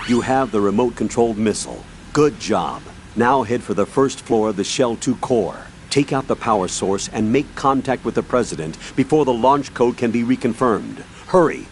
You have the remote-controlled missile. Good job. Now head for the first floor of the Shell 2 core. Take out the power source and make contact with the President before the launch code can be reconfirmed. Hurry!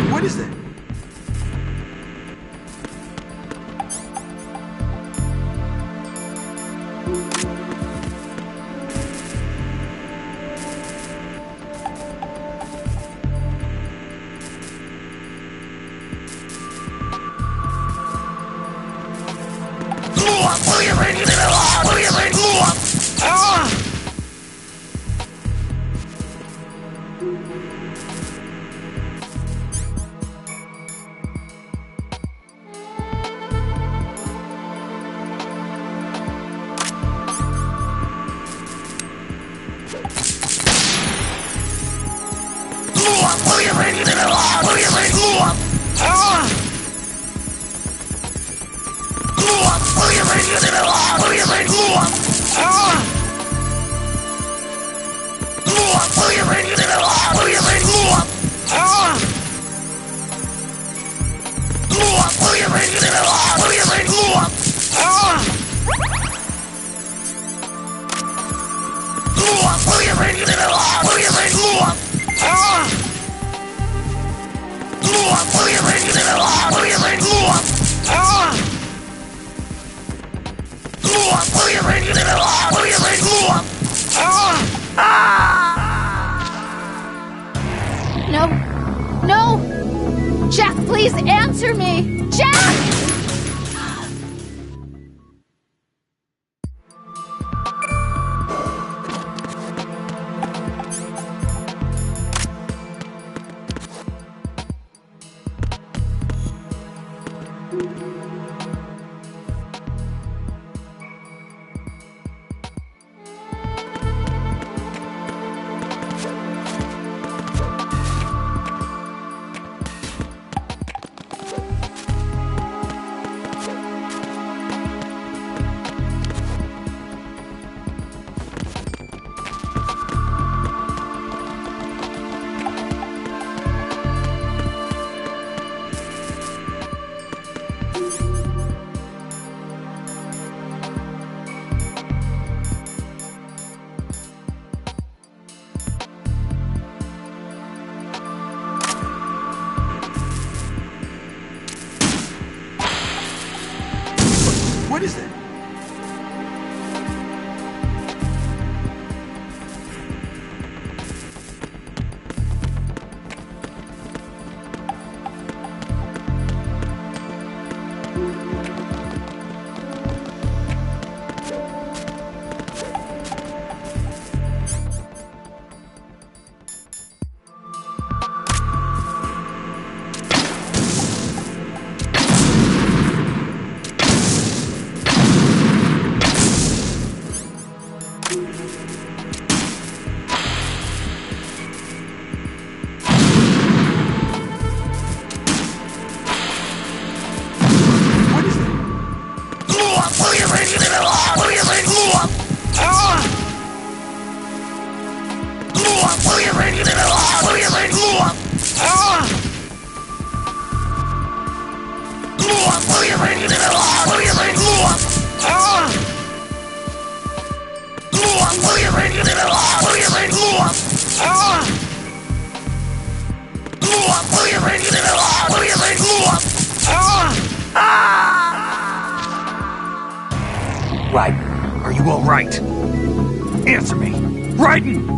What is that? No! No! Jack, please answer me! Jack! What is that? Raiden, are you all right? Answer me. Raiden!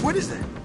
What is that?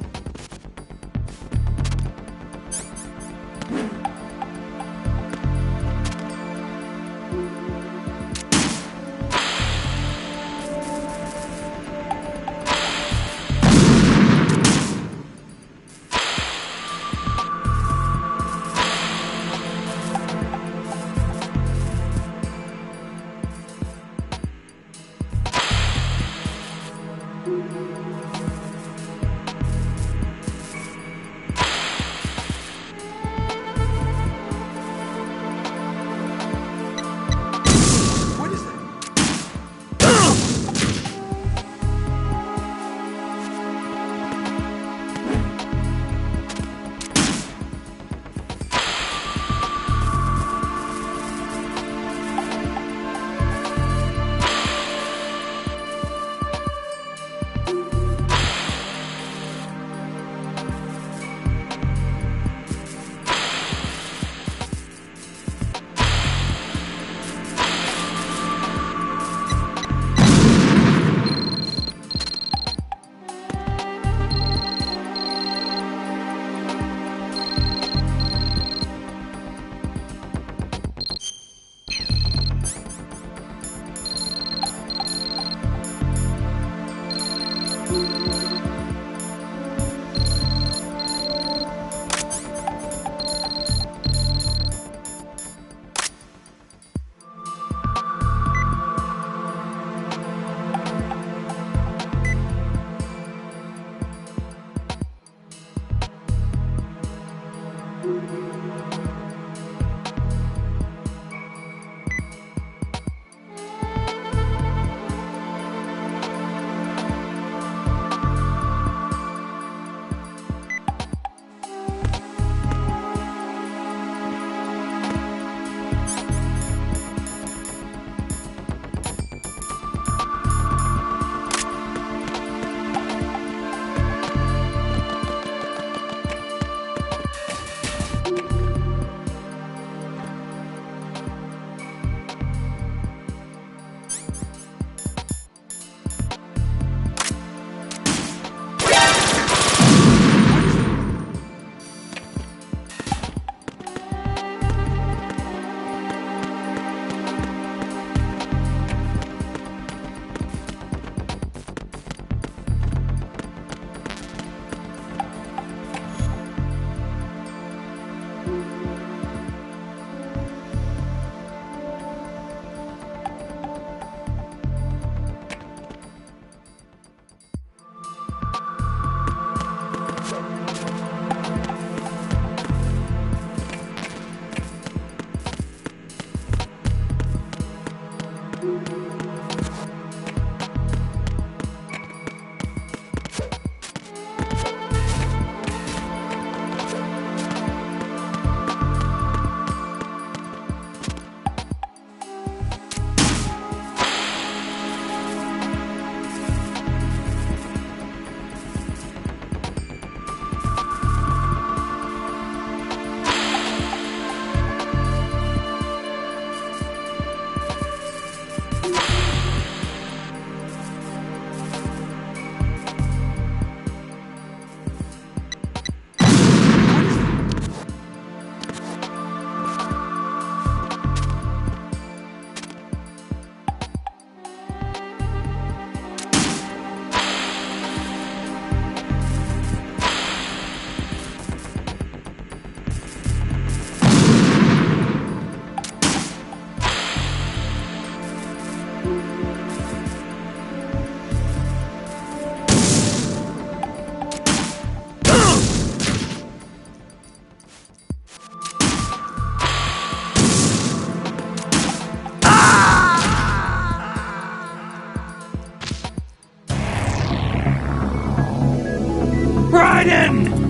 right in!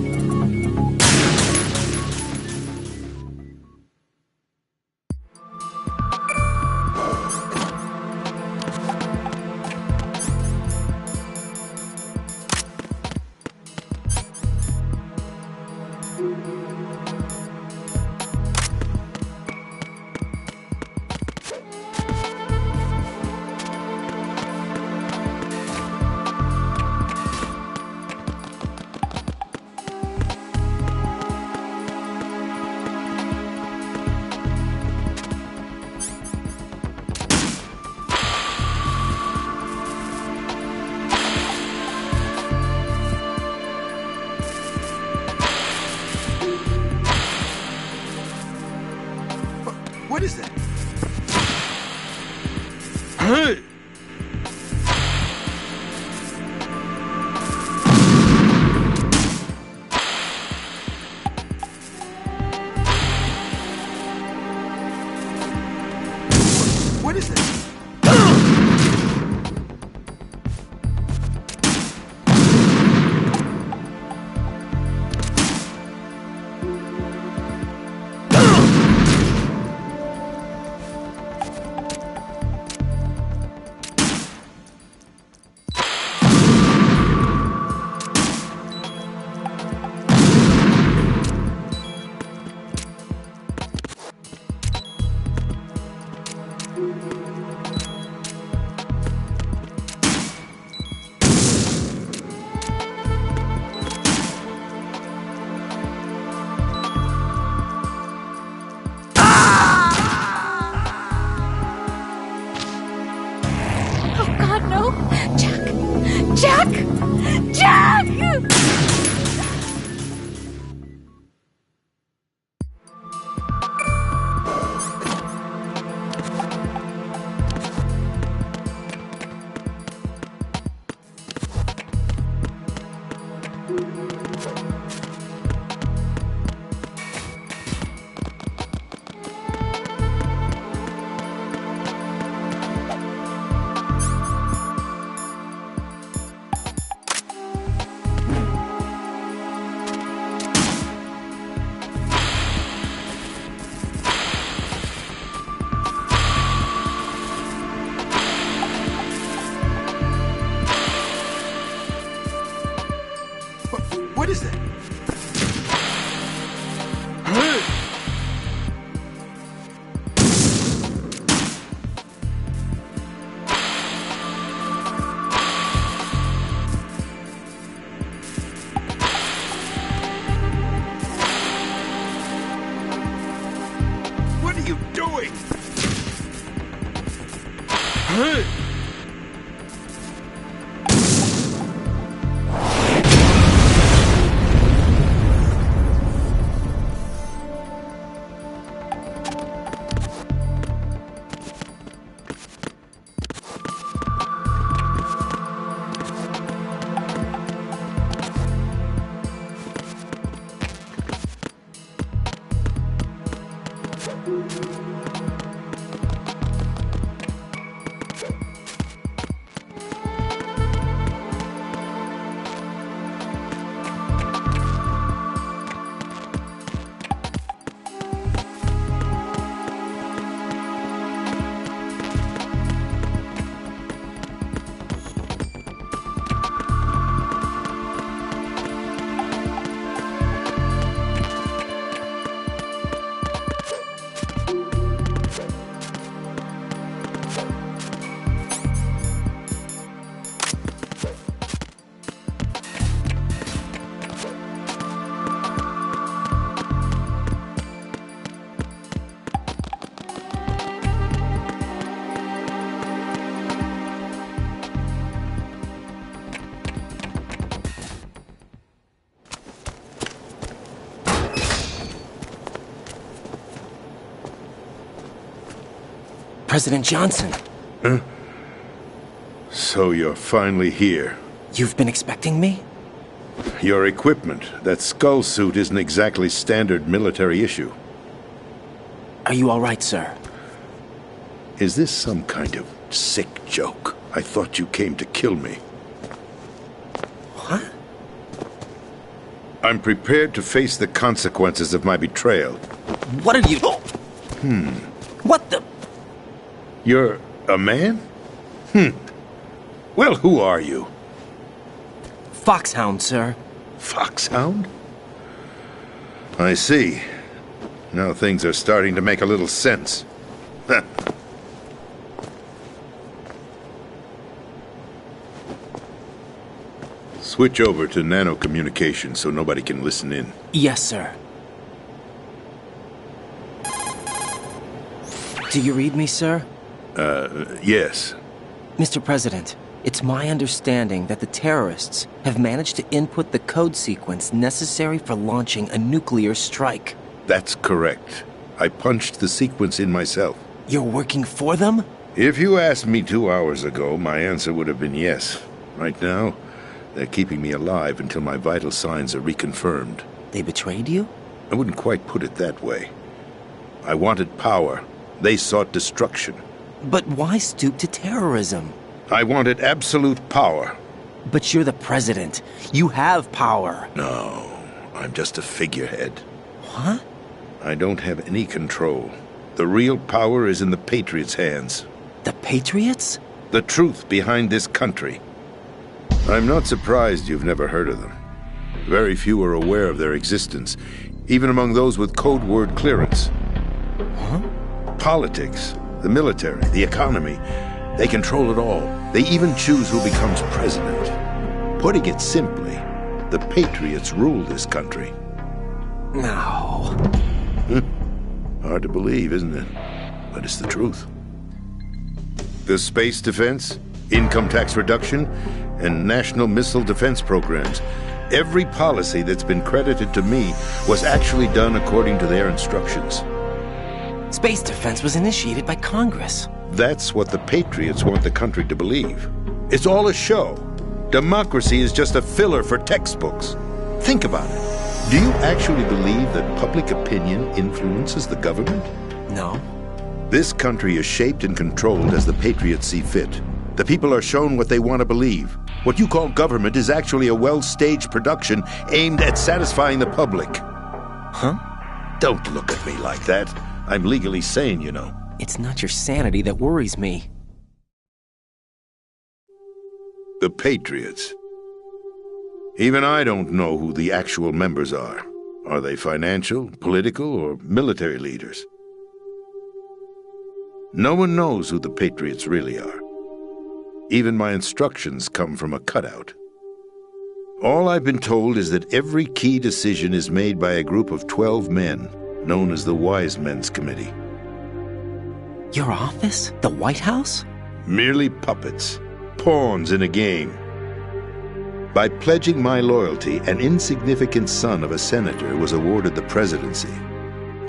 What is that? Hey! What is that? Oh, God, no. Jack! Jack! Jack! What is that? What are you doing? Hey! President Johnson. So you're finally here. You've been expecting me? Your equipment, that skull suit isn't exactly standard military issue. Are you all right, sir? Is this some kind of sick joke? I thought you came to kill me. What? I'm prepared to face the consequences of my betrayal. What are you... What the... You're a man? Well, who are you? Foxhound, sir. Foxhound? I see. Now things are starting to make a little sense. Switch over to nano-communication so nobody can listen in. Yes, sir. Do you read me, sir? Yes. Mr. President, it's my understanding that the terrorists have managed to input the code sequence necessary for launching a nuclear strike. That's correct. I punched the sequence in myself. You're working for them? If you asked me 2 hours ago, my answer would have been yes. Right now, they're keeping me alive until my vital signs are reconfirmed. They betrayed you? I wouldn't quite put it that way. I wanted power. They sought destruction. But why stoop to terrorism? I wanted absolute power. But you're the president. You have power. No, I'm just a figurehead. What? I don't have any control. The real power is in the Patriots' hands. The Patriots? The truth behind this country. I'm not surprised you've never heard of them. Very few are aware of their existence, even among those with code word clearance. Huh? Politics, the military, the economy, they control it all. They even choose who becomes president. Putting it simply, the Patriots rule this country. No. Hard to believe, isn't it? But it's the truth. The space defense, income tax reduction, and national missile defense programs. Every policy that's been credited to me was actually done according to their instructions. Space defense was initiated by Congress. That's what the Patriots want the country to believe. It's all a show. Democracy is just a filler for textbooks. Think about it. Do you actually believe that public opinion influences the government? No. This country is shaped and controlled as the Patriots see fit. The people are shown what they want to believe. What you call government is actually a well-staged production aimed at satisfying the public. Huh? Don't look at me like that. I'm legally sane, you know. It's not your sanity that worries me. The Patriots. Even I don't know who the actual members are. Are they financial, political, or military leaders? No one knows who the Patriots really are. Even my instructions come from a cutout. All I've been told is that every key decision is made by a group of 12 men, known as the Wise Men's Committee. Your office? The White House? Merely puppets, pawns in a game. By pledging my loyalty, an insignificant son of a senator was awarded the presidency.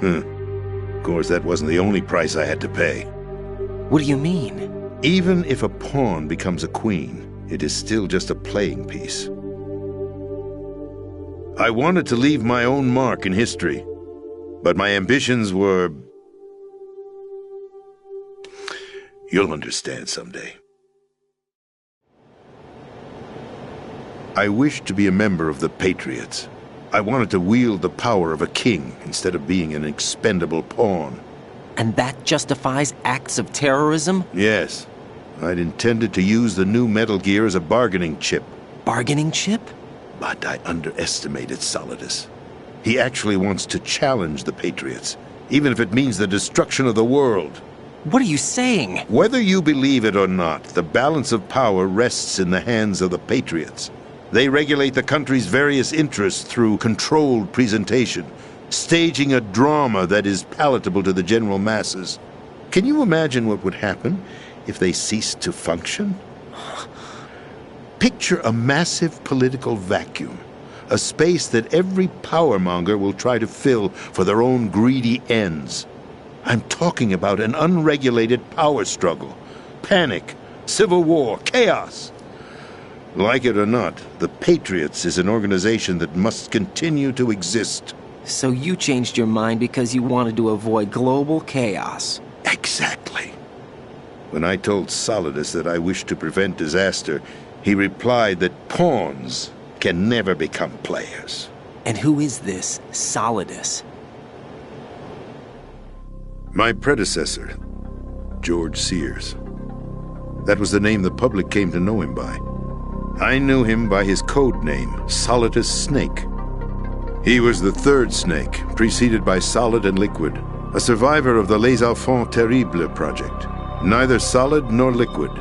Of course, that wasn't the only price I had to pay. What do you mean? Even if a pawn becomes a queen, it is still just a playing piece. I wanted to leave my own mark in history, but my ambitions were... You'll understand someday. I wished to be a member of the Patriots. I wanted to wield the power of a king instead of being an expendable pawn. And that justifies acts of terrorism? Yes. I'd intended to use the new Metal Gear as a bargaining chip. Bargaining chip? But I underestimated Solidus. He actually wants to challenge the Patriots, even if it means the destruction of the world. What are you saying? Whether you believe it or not, the balance of power rests in the hands of the Patriots. They regulate the country's various interests through controlled presentation, staging a drama that is palatable to the general masses. Can you imagine what would happen if they ceased to function? Picture a massive political vacuum, a space that every powermonger will try to fill for their own greedy ends. I'm talking about an unregulated power struggle, panic, civil war, chaos. Like it or not, the Patriots is an organization that must continue to exist. So you changed your mind because you wanted to avoid global chaos. Exactly. When I told Solidus that I wished to prevent disaster, he replied that pawns can never become players. And who is this Solidus? My predecessor, George Sears. That was the name the public came to know him by. I knew him by his code name, Solidus Snake. He was the third snake, preceded by Solid and Liquid, a survivor of the Les Enfants Terribles project. Neither solid nor liquid,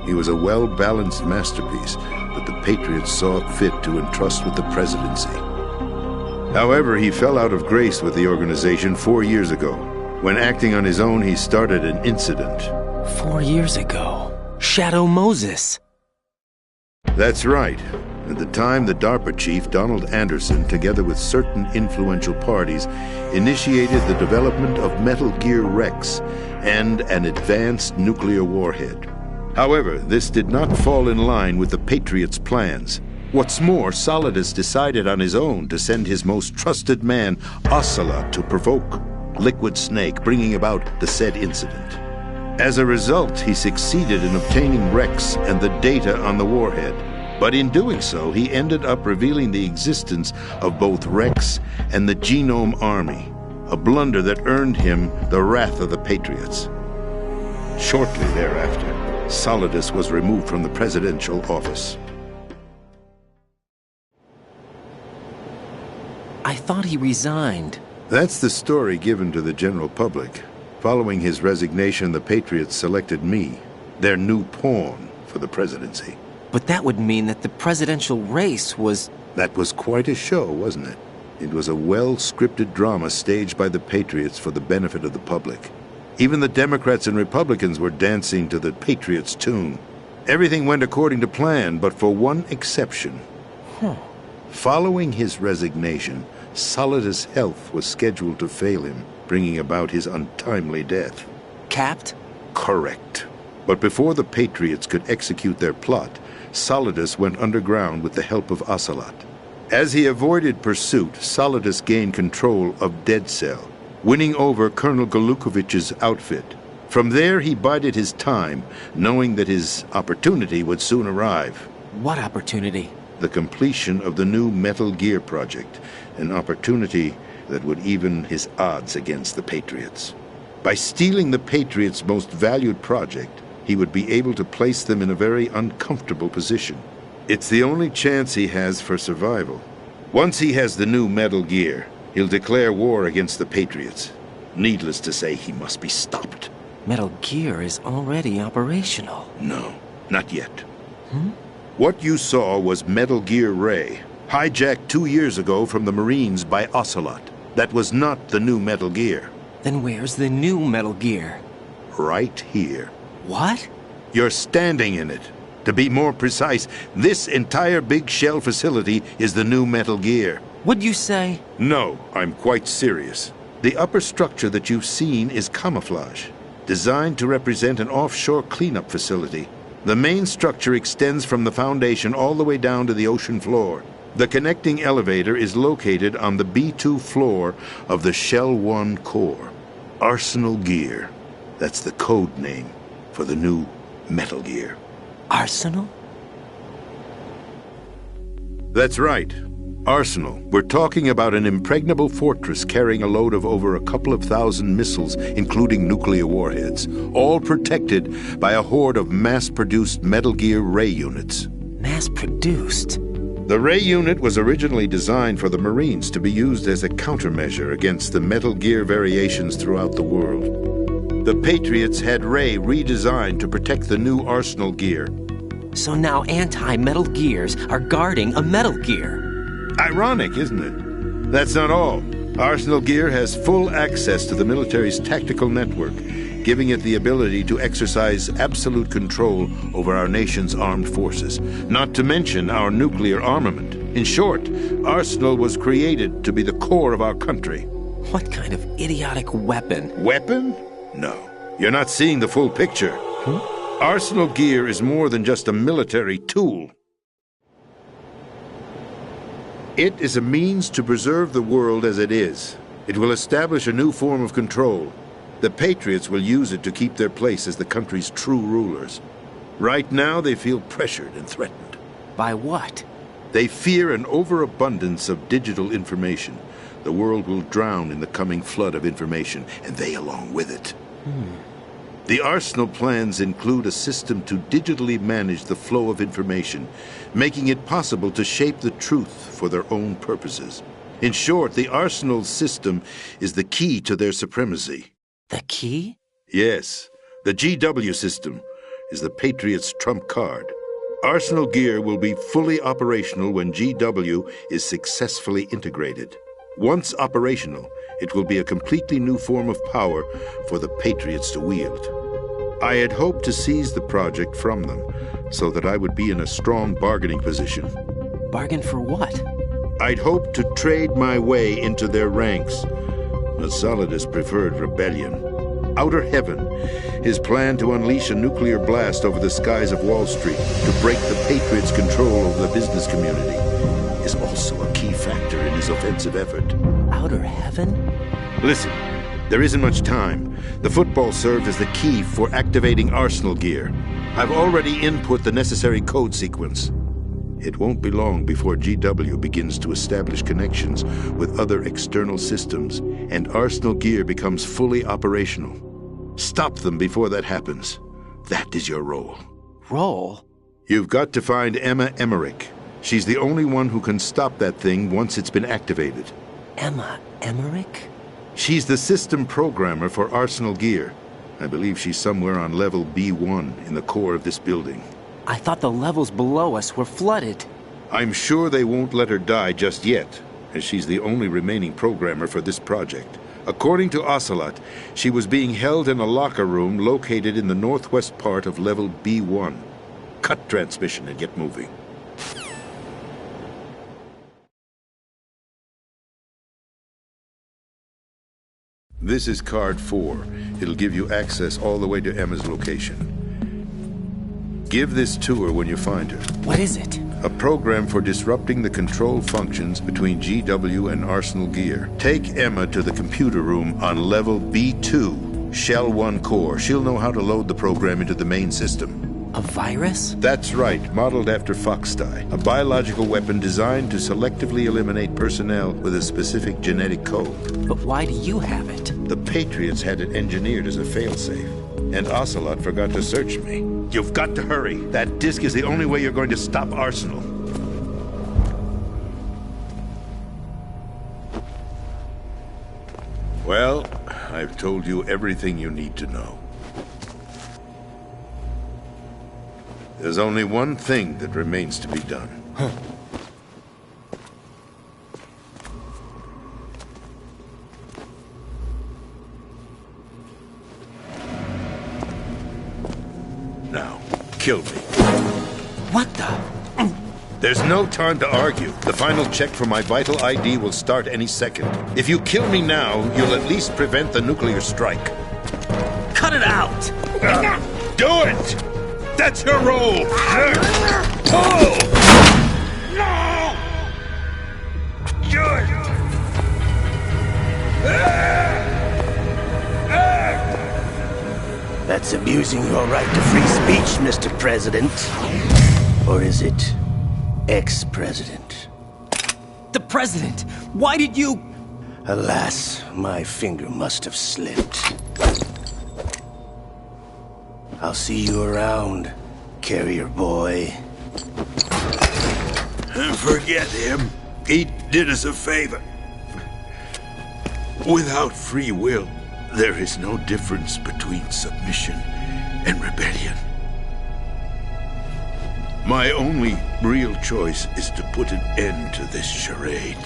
he was a well-balanced masterpiece that the Patriots saw fit to entrust with the presidency. However, he fell out of grace with the organization 4 years ago. When acting on his own, he started an incident. 4 years ago. Shadow Moses. That's right. At the time, the DARPA chief, Donald Anderson, together with certain influential parties, initiated the development of Metal Gear Rex and an advanced nuclear warhead. However, this did not fall in line with the Patriots' plans. What's more, Solidus decided on his own to send his most trusted man, Ocelot, to provoke Liquid Snake, bringing about the said incident. As a result, he succeeded in obtaining Rex and the data on the warhead. But in doing so, he ended up revealing the existence of both Rex and the Genome Army, a blunder that earned him the wrath of the Patriots. Shortly thereafter, Solidus was removed from the presidential office. I thought he resigned. That's the story given to the general public. Following his resignation, the Patriots selected me, their new pawn, for the presidency. But that would mean that the presidential race was... That was quite a show, wasn't it? It was a well-scripted drama staged by the Patriots for the benefit of the public. Even the Democrats and Republicans were dancing to the Patriots' tune. Everything went according to plan, but for one exception. Following his resignation, Solidus' health was scheduled to fail him, bringing about his untimely death. Capped? Correct. But before the Patriots could execute their plot, Solidus went underground with the help of Ocelot. As he avoided pursuit, Solidus gained control of Dead Cell, winning over Colonel Golukovich's outfit. From there, he bided his time, knowing that his opportunity would soon arrive. What opportunity? The completion of the new Metal Gear project, an opportunity that would even his odds against the Patriots. By stealing the Patriots' most valued project, he would be able to place them in a very uncomfortable position. It's the only chance he has for survival. Once he has the new Metal Gear, he'll declare war against the Patriots. Needless to say, he must be stopped. Metal Gear is already operational. No, not yet. What you saw was Metal Gear Ray, hijacked 2 years ago from the Marines by Ocelot. That was not the new Metal Gear. Then where's the new Metal Gear? Right here. What? You're standing in it. To be more precise, this entire big shell facility is the new Metal Gear. What'd you say? No, I'm quite serious. The upper structure that you've seen is camouflage, designed to represent an offshore cleanup facility. The main structure extends from the foundation all the way down to the ocean floor. The connecting elevator is located on the B2 floor of the Shell 1 core. Arsenal Gear. That's the code name for the new Metal Gear. Arsenal? That's right. Arsenal. We're talking about an impregnable fortress carrying a load of over a couple of thousand missiles, including nuclear warheads, all protected by a horde of mass-produced Metal Gear Ray units. Mass-produced? The Ray unit was originally designed for the Marines to be used as a countermeasure against the Metal Gear variations throughout the world. The Patriots had Ray redesigned to protect the new Arsenal Gear. So now anti-Metal Gears are guarding a Metal Gear. Ironic, isn't it? That's not all. Arsenal Gear has full access to the military's tactical network, giving it the ability to exercise absolute control over our nation's armed forces, not to mention our nuclear armament. In short, Arsenal was created to be the core of our country. What kind of idiotic weapon? Weapon? No. You're not seeing the full picture. Arsenal Gear is more than just a military tool. It is a means to preserve the world as it is. It will establish a new form of control. The Patriots will use it to keep their place as the country's true rulers. Right now, they feel pressured and threatened. By what? They fear an overabundance of digital information. The world will drown in the coming flood of information, and they along with it. The Arsenal plans include a system to digitally manage the flow of information, making it possible to shape the truth for their own purposes. In short, the Arsenal system is the key to their supremacy. The key? Yes, the GW system is the Patriots' trump card. Arsenal gear will be fully operational when GW is successfully integrated. Once operational, it will be a completely new form of power for the Patriots to wield. I had hoped to seize the project from them, so that I would be in a strong bargaining position. Bargain for what? I'd hoped to trade my way into their ranks. But Solidus preferred rebellion. Outer Heaven, his plan to unleash a nuclear blast over the skies of Wall Street to break the Patriots' control over the business community, is also a key factor in his offensive effort. Outer Heaven? Listen, there isn't much time. The football served as the key for activating Arsenal gear. I've already input the necessary code sequence. It won't be long before GW begins to establish connections with other external systems, and Arsenal gear becomes fully operational. Stop them before that happens. That is your role. Role? You've got to find Emma Emmerich. She's the only one who can stop that thing once it's been activated. Emma Emmerich? She's the system programmer for Arsenal gear. I believe she's somewhere on level B1 in the core of this building. I thought the levels below us were flooded. I'm sure they won't let her die just yet, as she's the only remaining programmer for this project. According to Ocelot, she was being held in a locker room located in the northwest part of level B1. Cut transmission and get moving. This is card 4. It'll give you access all the way to Emma's location. Give this to her when you find her. What is it? A program for disrupting the control functions between GW and Arsenal gear. Take Emma to the computer room on level B2, Shell 1 core. She'll know how to load the program into the main system. A virus? That's right, modeled after Foxdie, a biological weapon designed to selectively eliminate personnel with a specific genetic code. But why do you have it? The Patriots had it engineered as a failsafe, and Ocelot forgot to search me. You've got to hurry. That disk is the only way you're going to stop Arsenal. Well, I've told you everything you need to know. There's only one thing that remains to be done. Now, kill me. What the? There's no time to argue. The final check for my vital ID will start any second. If you kill me now, you'll at least prevent the nuclear strike. Cut it out! Do it! That's your role! Pull! No! Do it! That's abusing your right to free speech, Mr. President. Or is it ex-president? The president! Why did you... Alas, my finger must have slipped. I'll see you around, carrier boy. Forget him. He did us a favor. Without free will, there is no difference between submission and rebellion. My only real choice is to put an end to this charade.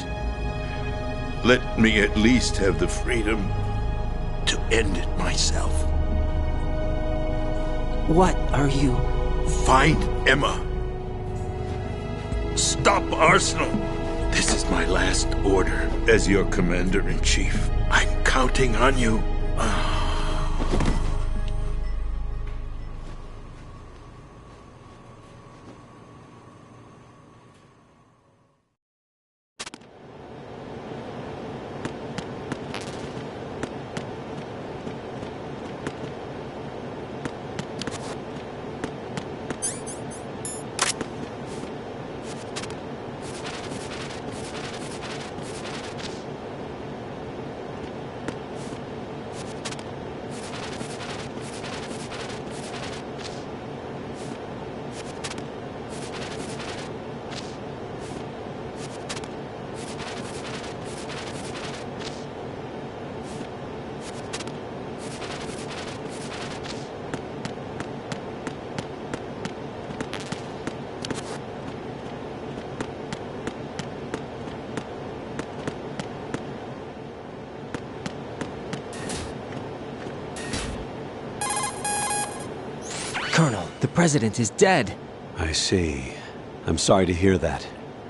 Let me at least have the freedom to end it myself. What are you... Find Emma. Stop Arsenal. This is my last order as your commander-in-chief. I'm counting on you. president is dead. I see. I'm sorry to hear that.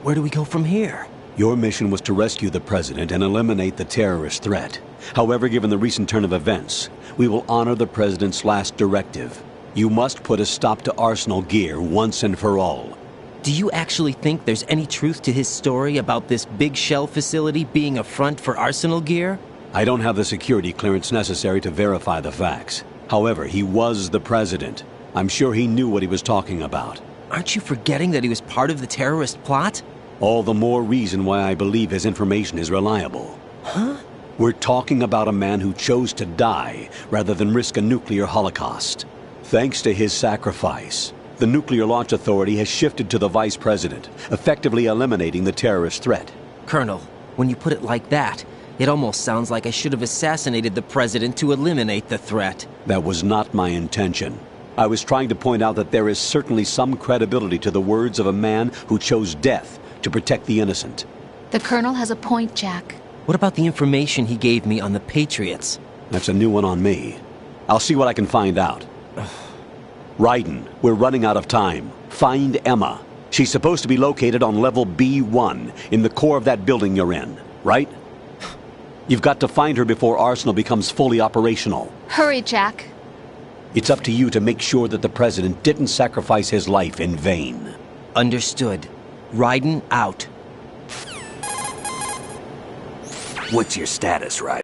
Where do we go from here? Your mission was to rescue the president and eliminate the terrorist threat. However, given the recent turn of events, we will honor the president's last directive. You must put a stop to Arsenal Gear once and for all. Do you actually think there's any truth to his story about this big shell facility being a front for Arsenal Gear? I don't have the security clearance necessary to verify the facts. However, he was the president. I'm sure he knew what he was talking about. Aren't you forgetting that he was part of the terrorist plot? All the more reason why I believe his information is reliable. Huh? We're talking about a man who chose to die rather than risk a nuclear holocaust. Thanks to his sacrifice, the Nuclear Launch Authority has shifted to the vice president, effectively eliminating the terrorist threat. Colonel, when you put it like that, it almost sounds like I should have assassinated the president to eliminate the threat. That was not my intention. I was trying to point out that there is certainly some credibility to the words of a man who chose death to protect the innocent. The Colonel has a point, Jack. What about the information he gave me on the Patriots? That's a new one on me. I'll see what I can find out. Raiden, we're running out of time. Find Emma. She's supposed to be located on level B1 in the core of that building you're in, right? You've got to find her before Arsenal becomes fully operational. Hurry, Jack. It's up to you to make sure that the president didn't sacrifice his life in vain. Understood. Raiden out. What's your status, Raiden?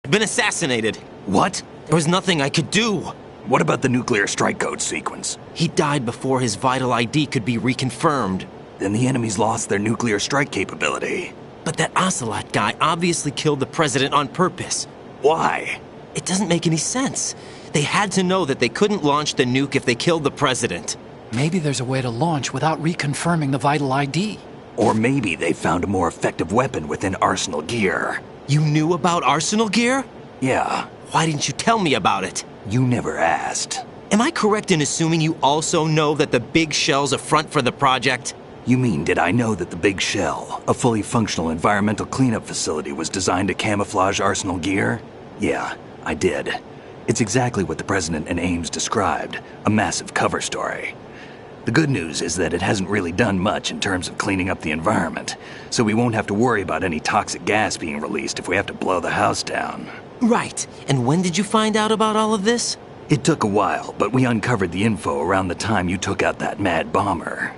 I've been assassinated. What? There was nothing I could do. What about the nuclear strike code sequence? He died before his vital ID could be reconfirmed. Then the enemy's lost their nuclear strike capability. But that Ocelot guy obviously killed the president on purpose. Why? It doesn't make any sense. They had to know that they couldn't launch the nuke if they killed the president. Maybe there's a way to launch without reconfirming the vital ID. Or maybe they found a more effective weapon within Arsenal Gear. You knew about Arsenal Gear? Yeah. Why didn't you tell me about it? You never asked. Am I correct in assuming you also know that the big shell's a front for the project? You mean, did I know that the Big Shell, a fully functional environmental cleanup facility, was designed to camouflage Arsenal Gear? Yeah, I did. It's exactly what the President and Ames described, a massive cover story. The good news is that it hasn't really done much in terms of cleaning up the environment, so we won't have to worry about any toxic gas being released if we have to blow the house down. Right. And when did you find out about all of this? It took a while, but we uncovered the info around the time you took out that mad bomber.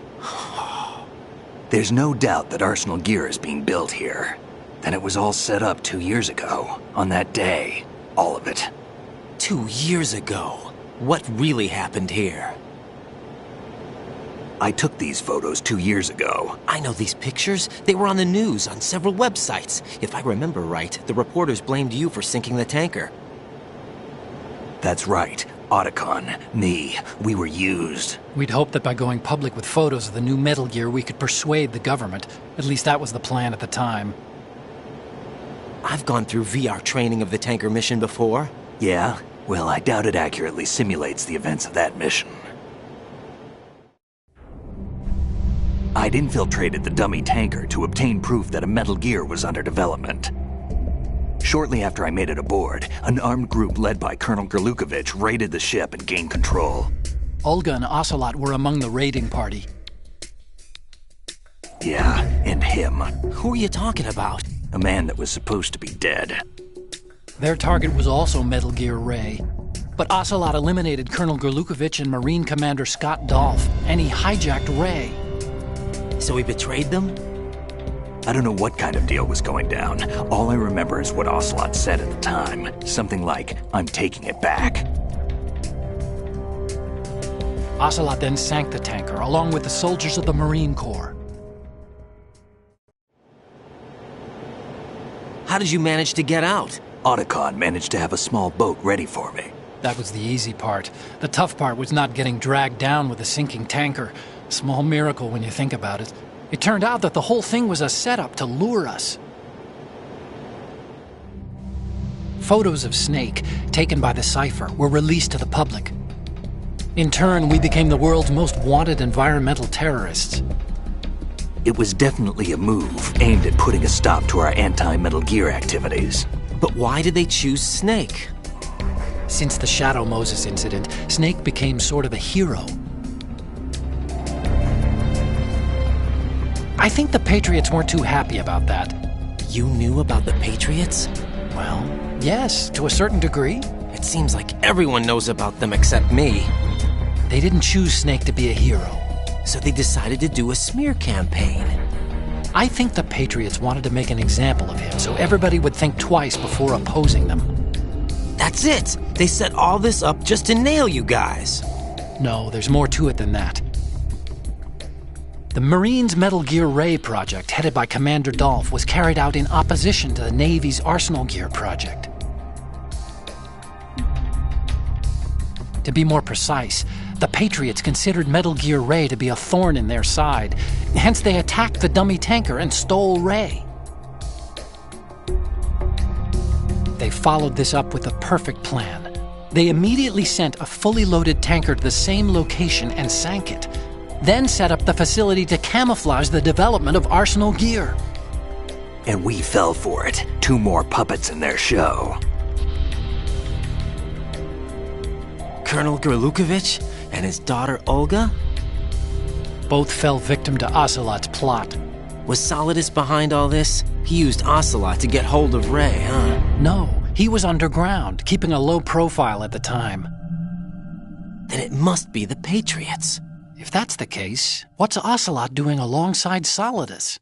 There's no doubt that Arsenal Gear is being built here. Then it was all set up 2 years ago, on that day. All of it. 2 years ago? What really happened here? I took these photos 2 years ago. I know these pictures. They were on the news, on several websites. If I remember right, the reporters blamed you for sinking the tanker. That's right. Otacon, me, we were used. We'd hoped that by going public with photos of the new Metal Gear, we could persuade the government. At least that was the plan at the time. I've gone through VR training of the tanker mission before. Yeah? Well, I doubt it accurately simulates the events of that mission. I'd infiltrated the dummy tanker to obtain proof that a Metal Gear was under development. Shortly after I made it aboard, an armed group led by Colonel Gerlukovich raided the ship and gained control. Olga and Ocelot were among the raiding party. Yeah, and him. Who are you talking about? A man that was supposed to be dead. Their target was also Metal Gear Ray. But Ocelot eliminated Colonel Gerlukovich and Marine Commander Scott Dolph, and he hijacked Ray. So he betrayed them? I don't know what kind of deal was going down. All I remember is what Ocelot said at the time. Something like, "I'm taking it back." Ocelot then sank the tanker, along with the soldiers of the Marine Corps. How did you manage to get out? Otacon managed to have a small boat ready for me. That was the easy part. The tough part was not getting dragged down with a sinking tanker. A small miracle when you think about it. It turned out that the whole thing was a setup to lure us. Photos of Snake, taken by the Cypher, were released to the public. In turn, we became the world's most wanted environmental terrorists. It was definitely a move aimed at putting a stop to our anti-Metal Gear activities. But why did they choose Snake? Since the Shadow Moses incident, Snake became sort of a hero. I think the Patriots weren't too happy about that. You knew about the Patriots? Well, yes, to a certain degree. It seems like everyone knows about them except me. They didn't choose Snake to be a hero. So they decided to do a smear campaign. I think the Patriots wanted to make an example of him so everybody would think twice before opposing them. That's it! They set all this up just to nail you guys. No, there's more to it than that. The Marines' Metal Gear Ray project, headed by Commander Dolph, was carried out in opposition to the Navy's Arsenal Gear project. To be more precise, the Patriots considered Metal Gear Ray to be a thorn in their side. Hence, they attacked the dummy tanker and stole Ray. They followed this up with a perfect plan. They immediately sent a fully loaded tanker to the same location and sank it. Then set up the facility to camouflage the development of Arsenal Gear. And we fell for it. 2 more puppets in their show. Colonel Gerlukovich and his daughter Olga? Both fell victim to Ocelot's plot. Was Solidus behind all this? He used Ocelot to get hold of Ray, huh? No, he was underground, keeping a low profile at the time. Then it must be the Patriots. If that's the case, what's Ocelot doing alongside Solidus?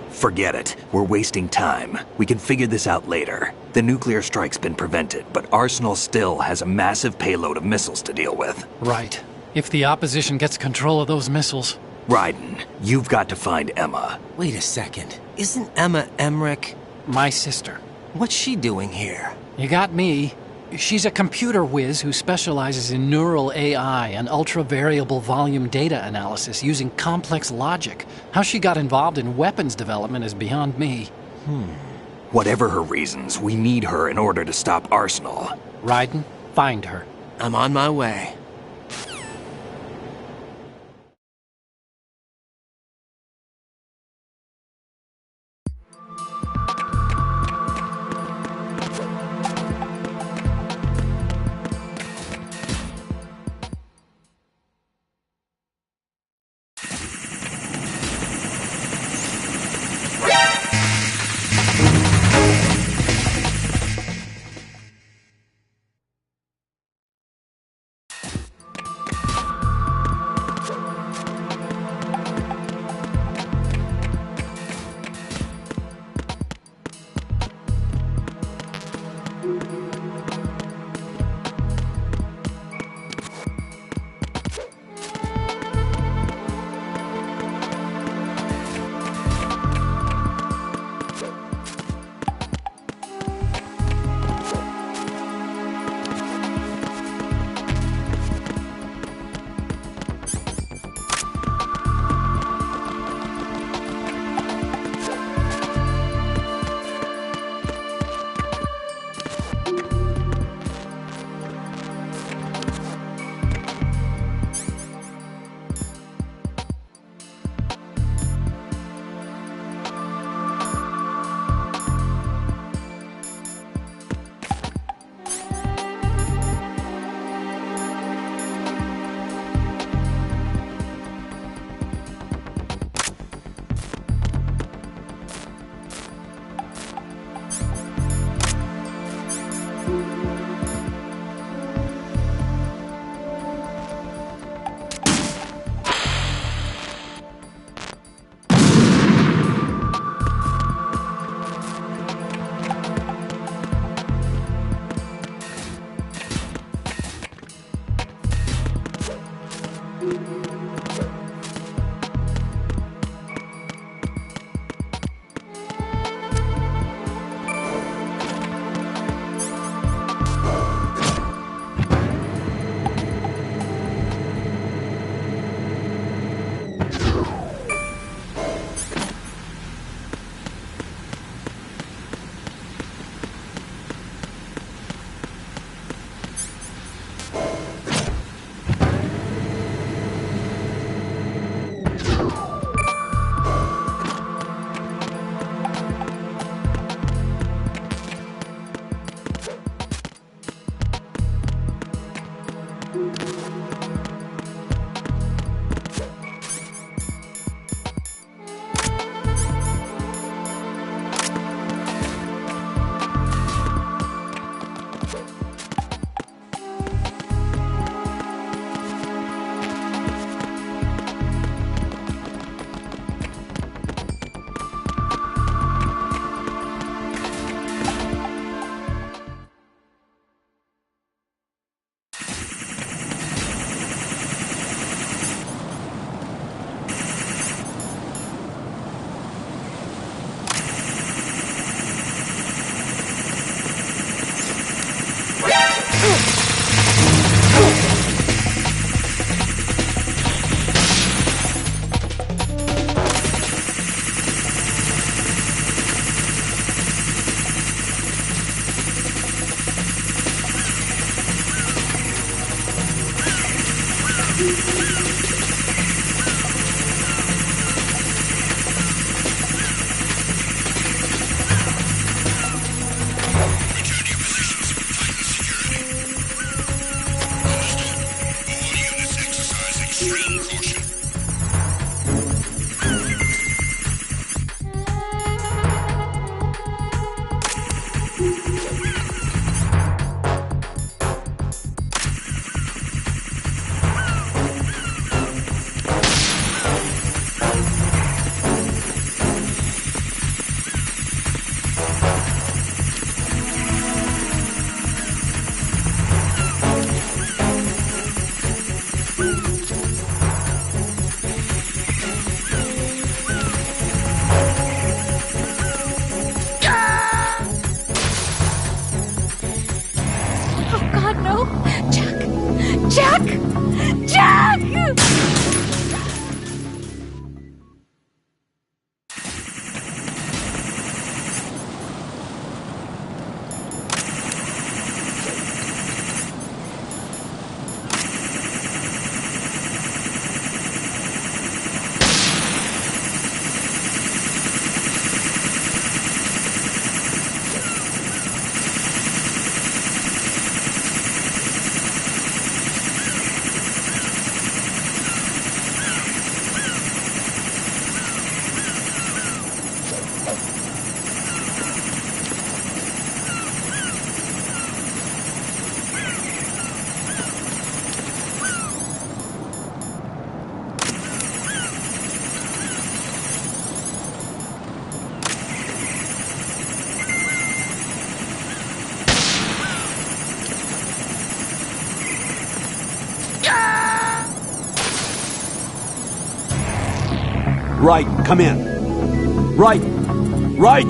Forget it. We're wasting time. We can figure this out later. The nuclear strike's been prevented, but Arsenal still has a massive payload of missiles to deal with. Right. If the opposition gets control of those missiles. Raiden, you've got to find Emma. Wait a second. Isn't Emma Emmerich? My sister. What's she doing here? You got me. She's a computer whiz who specializes in neural AI and ultra-variable volume data analysis using complex logic. How she got involved in weapons development is beyond me. Whatever her reasons, we need her in order to stop Arsenal. Raiden, find her. I'm on my way. Right, come in. Right! Right!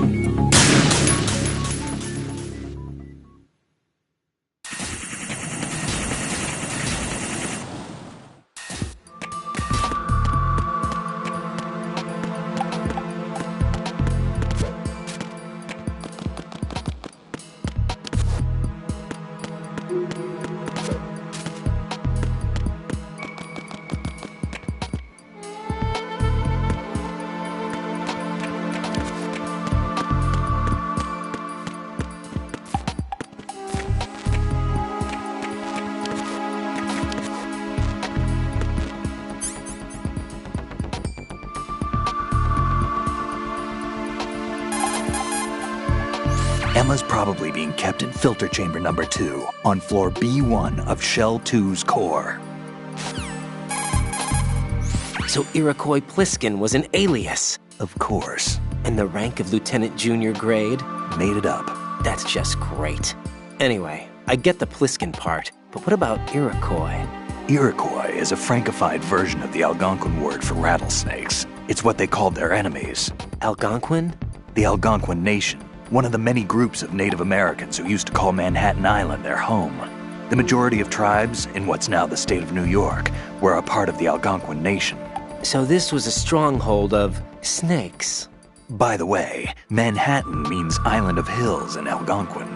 Emma's probably being kept in filter chamber number 2 on floor B1 of Shell 2's core. So Iroquois Pliskin was an alias. Of course. And the rank of Lieutenant Junior grade? Made it up. That's just great. Anyway, I get the Pliskin part, but what about Iroquois? Iroquois is a Frankified version of the Algonquin word for rattlesnakes. It's what they called their enemies. Algonquin? The Algonquin Nation, one of the many groups of Native Americans who used to call Manhattan Island their home. The majority of tribes in what's now the state of New York were a part of the Algonquin Nation. So this was a stronghold of snakes. By the way, Manhattan means Island of Hills in Algonquin.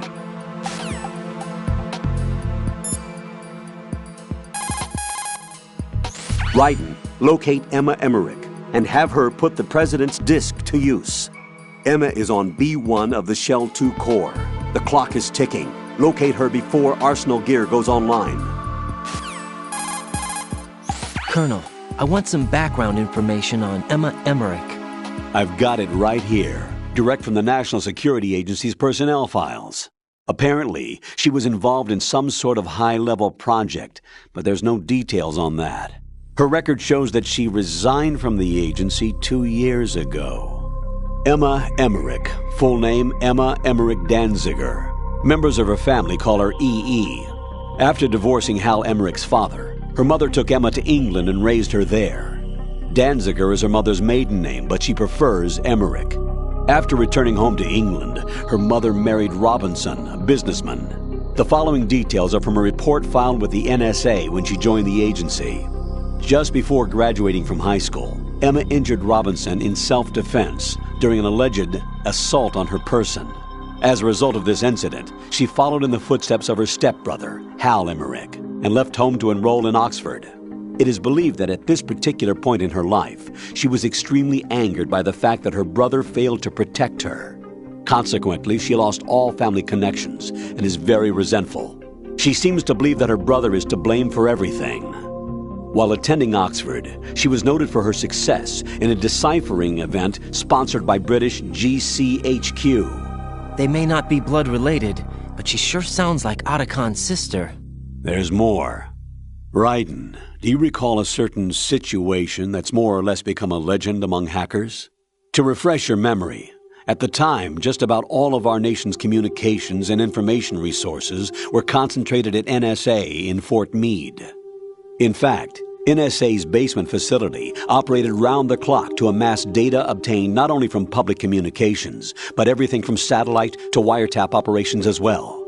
Ryden, locate Emma Emmerich and have her put the President's disc to use. Emma is on B1 of the Shell 2 core. The clock is ticking. Locate her before Arsenal gear goes online. Colonel, I want some background information on Emma Emmerich. I've got it right here, direct from the National Security Agency's personnel files. Apparently, she was involved in some sort of high-level project, but there's no details on that. Her record shows that she resigned from the agency 2 years ago. Emma Emmerich, full name Emma Emmerich Danziger. Members of her family call her EE. After divorcing Hal Emmerich's father, her mother took Emma to England and raised her there. Danziger is her mother's maiden name, but she prefers Emmerich. After returning home to England, her mother married Robinson, a businessman. The following details are from a report filed with the NSA when she joined the agency. Just before graduating from high school, Emma injured Robinson in self-defense during an alleged assault on her person. As a result of this incident, she followed in the footsteps of her stepbrother, Hal Emmerich, and left home to enroll in Oxford. It is believed that at this particular point in her life, she was extremely angered by the fact that her brother failed to protect her. Consequently, she lost all family connections and is very resentful. She seems to believe that her brother is to blame for everything. While attending Oxford, she was noted for her success in a deciphering event sponsored by British GCHQ. They may not be blood related, but she sure sounds like Otacon's sister. There's more. Ryden, do you recall a certain situation that's more or less become a legend among hackers? To refresh your memory, at the time, just about all of our nation's communications and information resources were concentrated at NSA in Fort Meade. In fact, NSA's basement facility operated round the clock to amass data obtained not only from public communications, but everything from satellite to wiretap operations as well.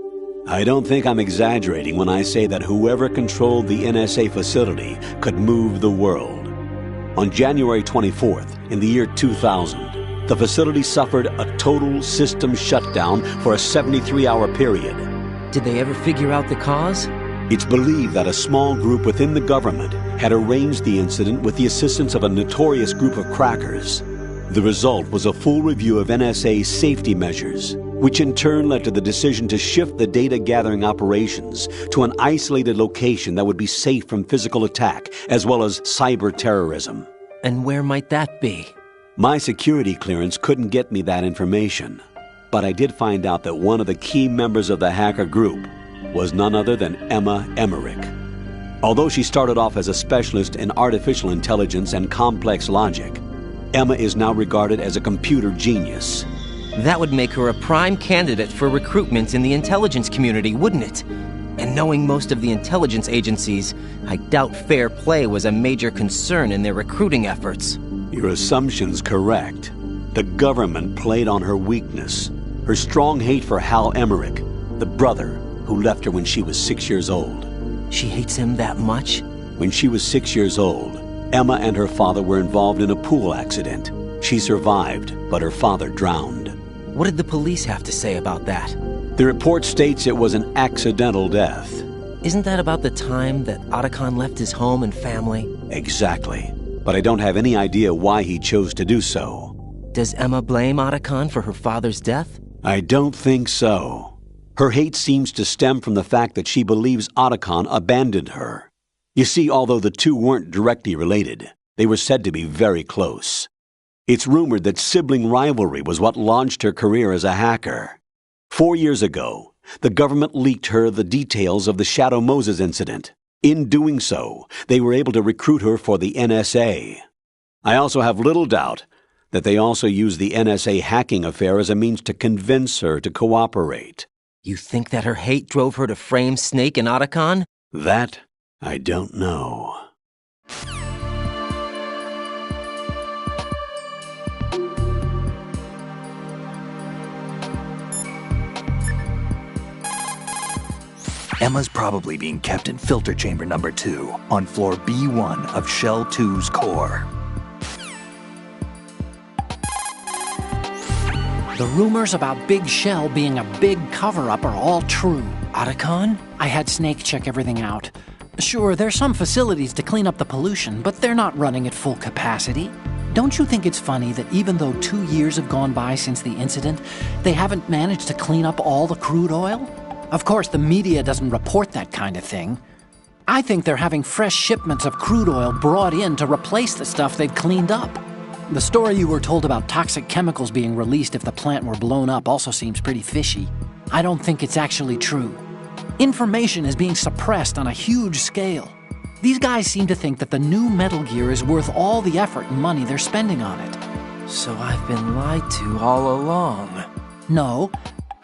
I don't think I'm exaggerating when I say that whoever controlled the NSA facility could move the world. On January 24th, in the year 2000, the facility suffered a total system shutdown for a 73-hour period. Did they ever figure out the cause? It's believed that a small group within the government had arranged the incident with the assistance of a notorious group of crackers. The result was a full review of NSA's safety measures, which in turn led to the decision to shift the data-gathering operations to an isolated location that would be safe from physical attack as well as cyber terrorism. And where might that be? My security clearance couldn't get me that information, but I did find out that one of the key members of the hacker group was none other than Emma Emmerich. Although she started off as a specialist in artificial intelligence and complex logic, Emma is now regarded as a computer genius. That would make her a prime candidate for recruitment in the intelligence community, wouldn't it? And knowing most of the intelligence agencies, I doubt fair play was a major concern in their recruiting efforts. Your assumption's correct. The government played on her weakness, her strong hate for Hal Emmerich, the brother who left her when she was 6 years old. She hates him that much? When she was 6 years old, Emma and her father were involved in a pool accident. She survived, but her father drowned. What did the police have to say about that? The report states it was an accidental death. Isn't that about the time that Otacon left his home and family? Exactly. But I don't have any idea why he chose to do so. Does Emma blame Otacon for her father's death? I don't think so. Her hate seems to stem from the fact that she believes Otacon abandoned her. You see, although the two weren't directly related, they were said to be very close. It's rumored that sibling rivalry was what launched her career as a hacker. 4 years ago, the government leaked her the details of the Shadow Moses incident. In doing so, they were able to recruit her for the NSA. I also have little doubt that they also used the NSA hacking affair as a means to convince her to cooperate. You think that her hate drove her to frame Snake and Otacon? That, I don't know. Emma's probably being kept in filter chamber number 2 on floor B1 of Shell 2's core. The rumors about Big Shell being a big cover-up are all true. Otacon? I had Snake check everything out. Sure, there's some facilities to clean up the pollution, but they're not running at full capacity. Don't you think it's funny that even though 2 years have gone by since the incident, they haven't managed to clean up all the crude oil? Of course, the media doesn't report that kind of thing. I think they're having fresh shipments of crude oil brought in to replace the stuff they've cleaned up. The story you were told about toxic chemicals being released if the plant were blown up also seems pretty fishy. I don't think it's actually true. Information is being suppressed on a huge scale. These guys seem to think that the new Metal Gear is worth all the effort and money they're spending on it. So I've been lied to all along. No,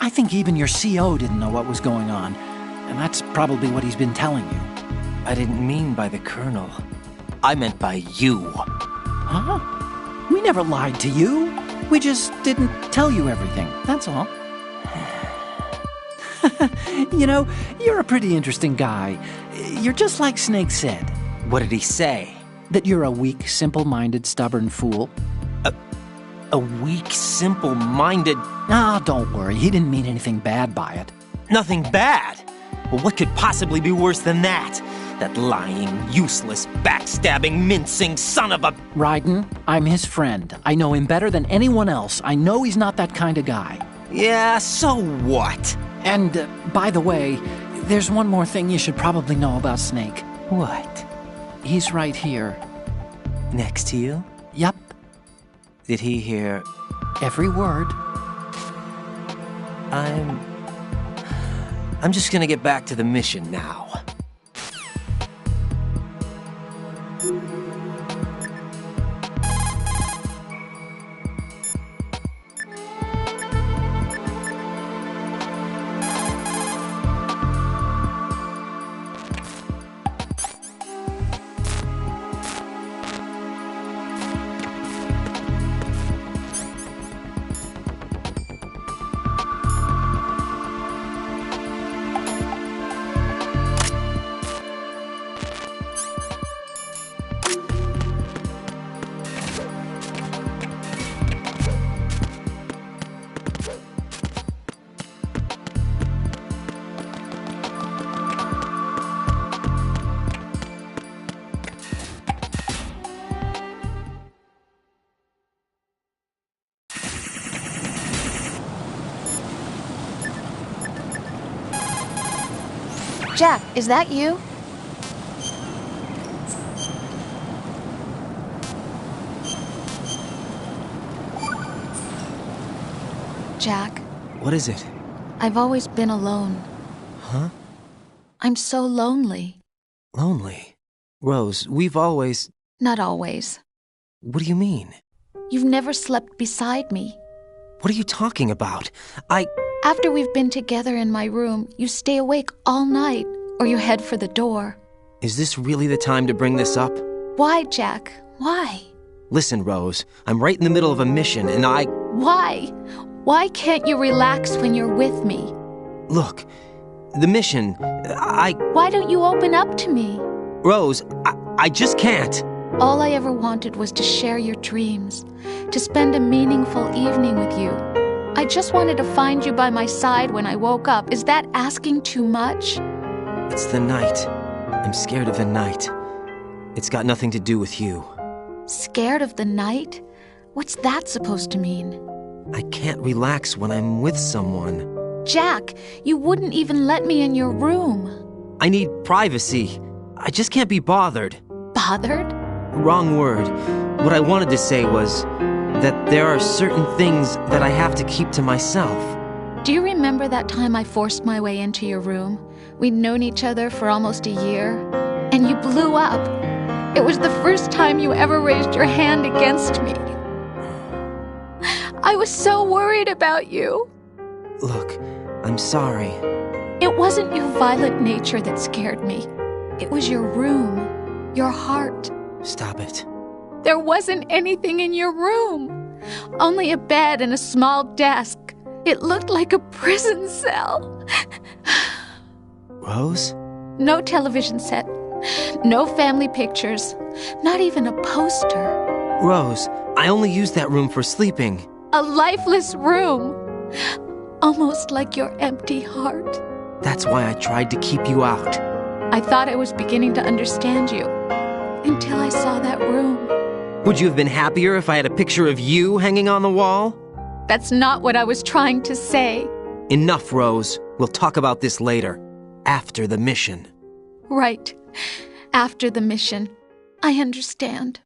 I think even your CO didn't know what was going on, and that's probably what he's been telling you. I didn't mean by the Colonel. I meant by you. Huh? We never lied to you. We just didn't tell you everything, that's all. You know, you're a pretty interesting guy. You're just like Snake said. What did he say? That you're a weak, simple-minded, stubborn fool. A weak, simple-minded... Ah, don't worry. He didn't mean anything bad by it. Nothing bad? Well, what could possibly be worse than that? That lying, useless, backstabbing, mincing son of a... Raiden, I'm his friend. I know him better than anyone else. I know he's not that kind of guy. Yeah, so what? And, by the way, there's one more thing you should probably know about Snake. What? He's right here. Next to you? Yep. Did he hear... Every word. I'm just gonna get back to the mission now. Jack, is that you? Jack. What is it? I've always been alone. Huh? I'm so lonely. Lonely? Rose, we've always... Not always. What do you mean? You've never slept beside me. What are you talking about? After we've been together in my room, you stay awake all night, or you head for the door. Is this really the time to bring this up? Why, Jack? Why? Listen, Rose, I'm right in the middle of a mission, and Why? Why can't you relax when you're with me? Look, the mission, Why don't you open up to me? Rose, I just can't. All I ever wanted was to share your dreams, to spend a meaningful evening with you. I just wanted to find you by my side when I woke up. Is that asking too much? It's the night. I'm scared of the night. It's got nothing to do with you. Scared of the night? What's that supposed to mean? I can't relax when I'm with someone. Jack, you wouldn't even let me in your room. I need privacy. I just can't be bothered. Bothered? Wrong word. What I wanted to say was that there are certain things that I have to keep to myself. Do you remember that time I forced my way into your room? We'd known each other for almost a year, and you blew up. It was the first time you ever raised your hand against me. I was so worried about you. Look, I'm sorry. It wasn't your violent nature that scared me. It was your room, your heart. Stop it. There wasn't anything in your room. Only a bed and a small desk. It looked like a prison cell. Rose? No television set. No family pictures. Not even a poster. Rose, I only use that room for sleeping. A lifeless room. Almost like your empty heart. That's why I tried to keep you out. I thought I was beginning to understand you. Until I saw that room. Would you have been happier if I had a picture of you hanging on the wall? That's not what I was trying to say. Enough, Rose. We'll talk about this later. After the mission. Right. After the mission. I understand.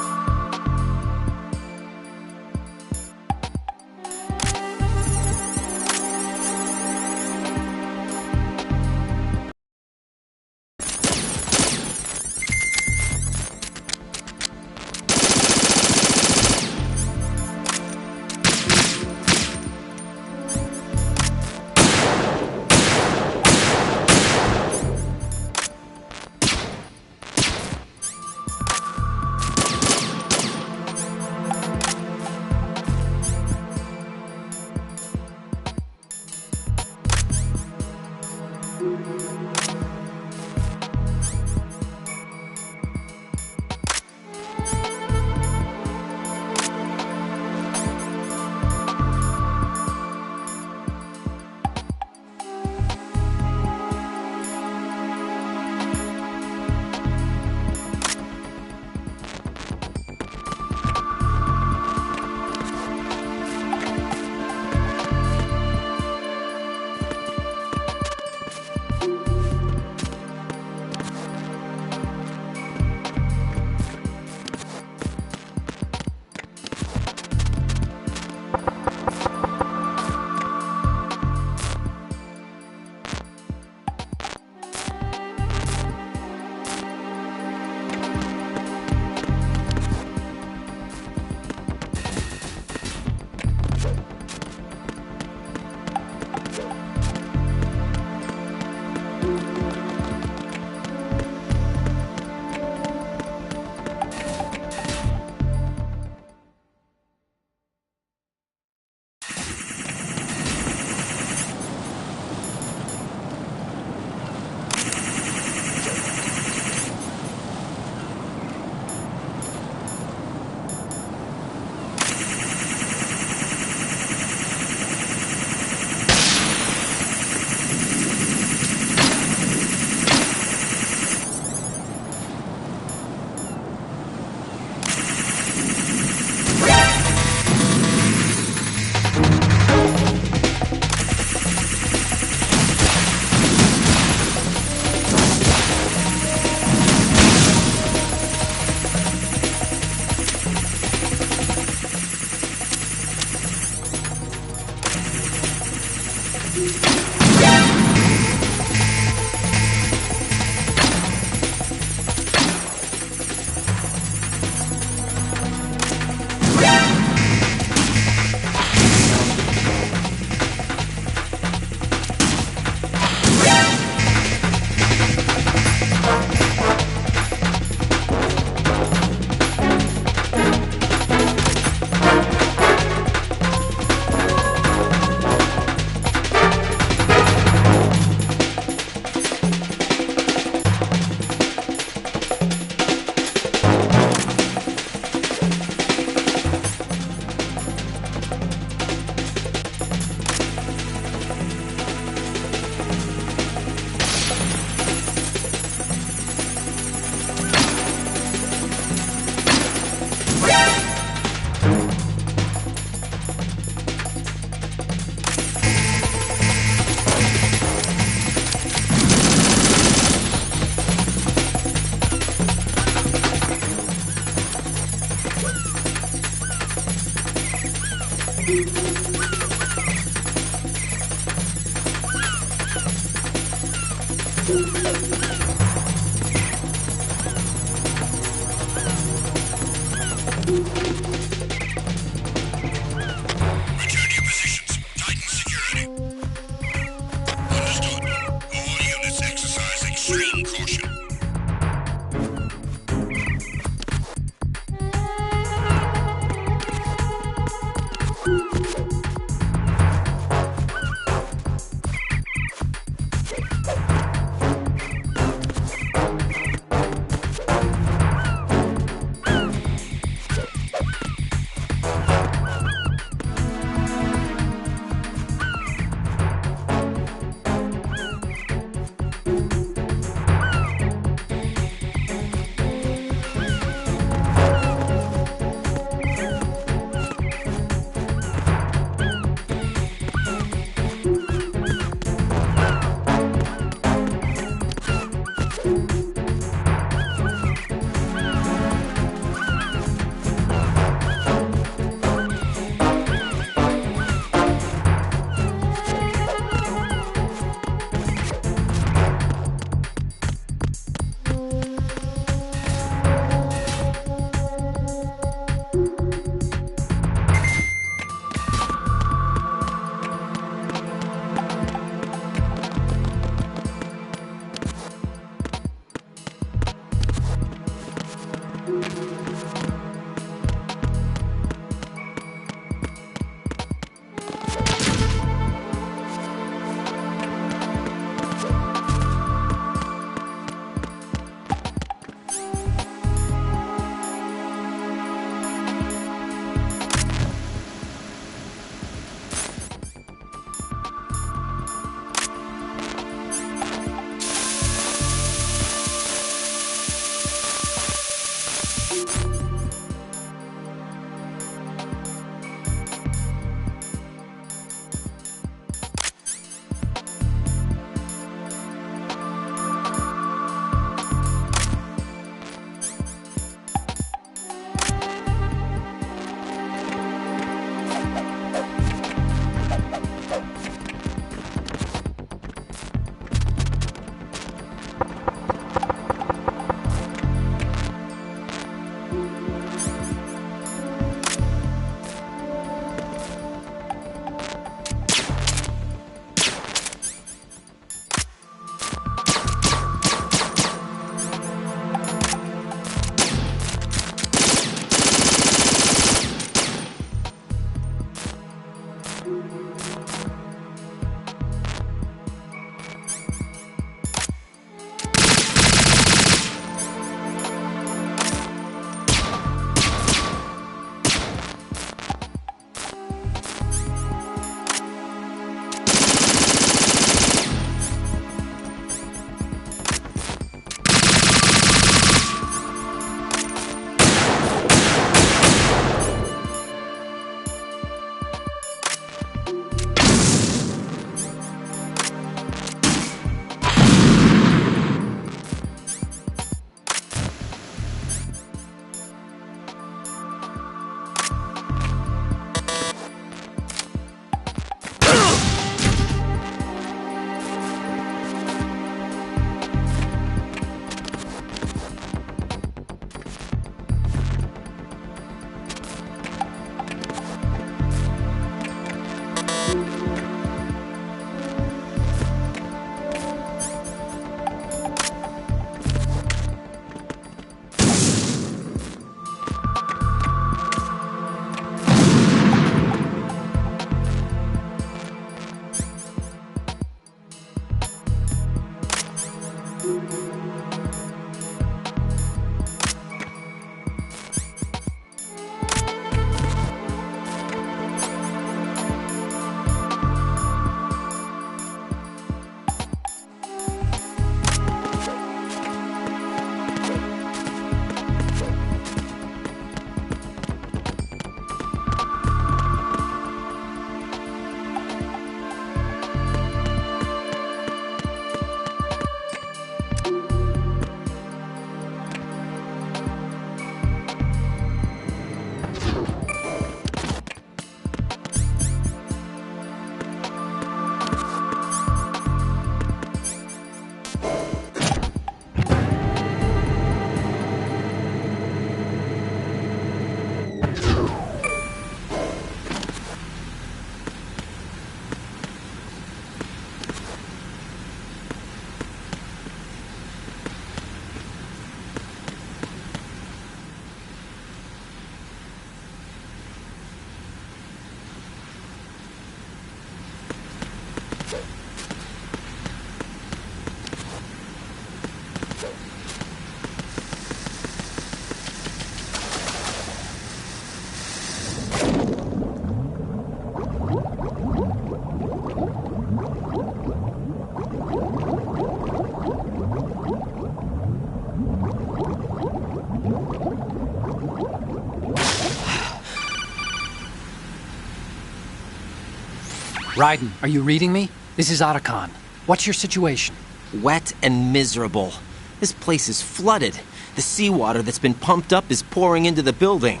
Raiden, are you reading me? This is Otacon. What's your situation? Wet and miserable. This place is flooded. The seawater that's been pumped up is pouring into the building.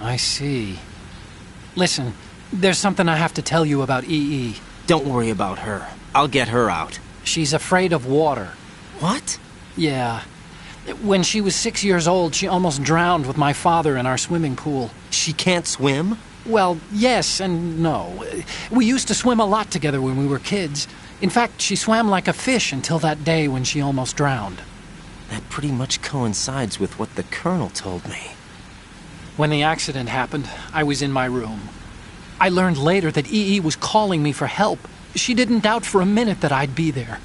I see. Listen, there's something I have to tell you about EE. Don't worry about her. I'll get her out. She's afraid of water. What? Yeah. When she was 6 years old, she almost drowned with my father in our swimming pool. She can't swim? Well, yes and no. We used to swim a lot together when we were kids. In fact, she swam like a fish until that day when she almost drowned. That pretty much coincides with what the Colonel told me. When the accident happened, I was in my room. I learned later that EE was calling me for help. She didn't doubt for a minute that I'd be there.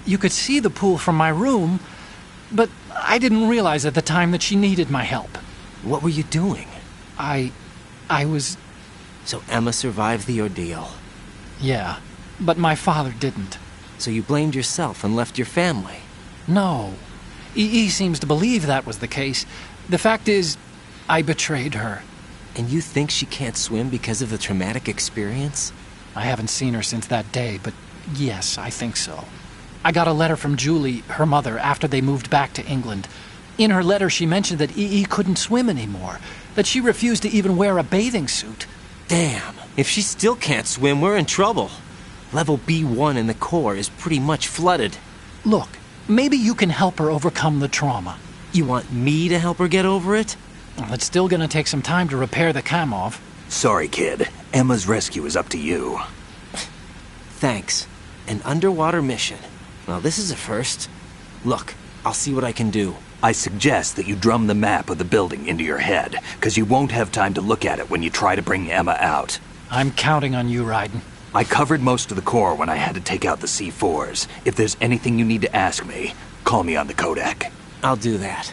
You could see the pool from my room, but I didn't realize at the time that she needed my help. What were you doing? I was... So Emma survived the ordeal. Yeah, but my father didn't. So you blamed yourself and left your family? No. EE seems to believe that was the case. The fact is, I betrayed her. And you think she can't swim because of the traumatic experience? I haven't seen her since that day, but yes, I think so. I got a letter from Julie, her mother, after they moved back to England. In her letter, she mentioned that EE couldn't swim anymore, that she refused to even wear a bathing suit. Damn, if she still can't swim, we're in trouble. Level B1 in the core is pretty much flooded. Look, maybe you can help her overcome the trauma. You want me to help her get over it? Well, it's still gonna take some time to repair the Kamov. Sorry, kid. Emma's rescue is up to you. Thanks. An underwater mission. Well, this is a first. Look, I'll see what I can do. I suggest that you drum the map of the building into your head, because you won't have time to look at it when you try to bring Emma out. I'm counting on you, Raiden. I covered most of the core when I had to take out the C4s. If there's anything you need to ask me, call me on the codec. I'll do that.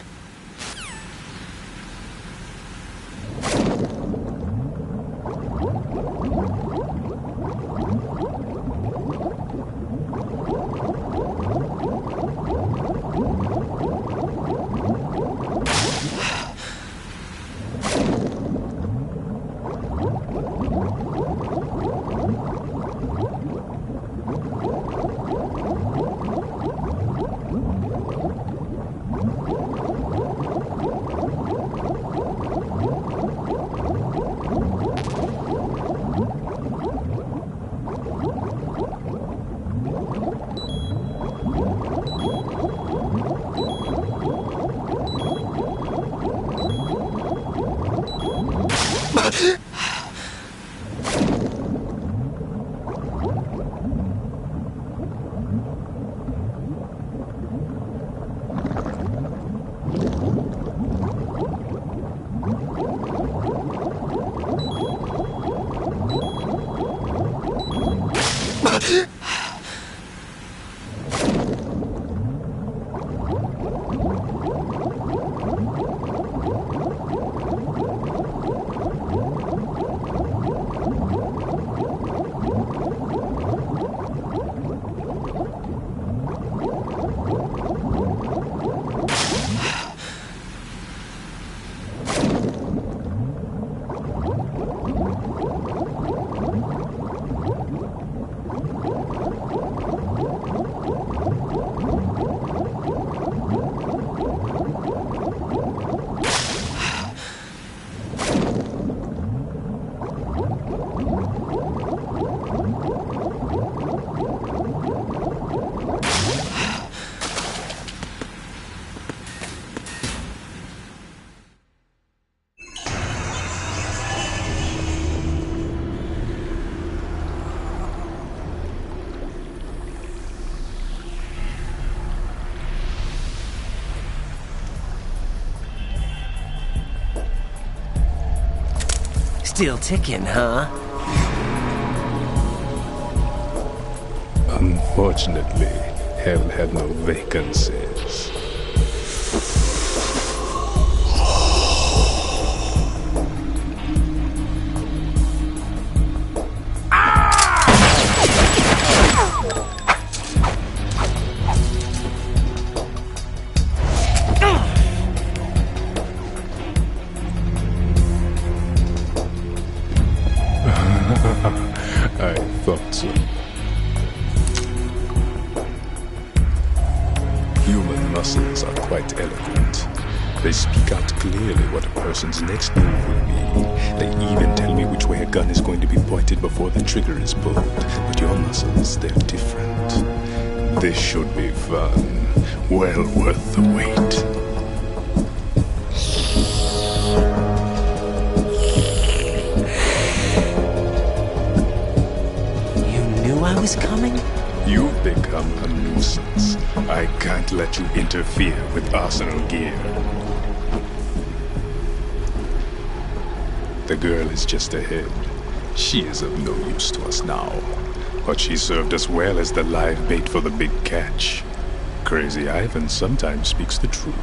Still ticking, huh? Unfortunately, haven't had no vacancies. I thought Human muscles are quite eloquent. They speak out clearly what a person's next move will be. They even tell me which way a gun is going to be pointed before the trigger is pulled. But your muscles, they're different. This should be fun. Well worth the wait. You knew I was coming? You've become a nuisance. I can't let you interfere with arsenal gear. The girl is just ahead. She is of no use to us now. But she served us well as the live bait for the big catch. Crazy Ivan sometimes speaks the truth.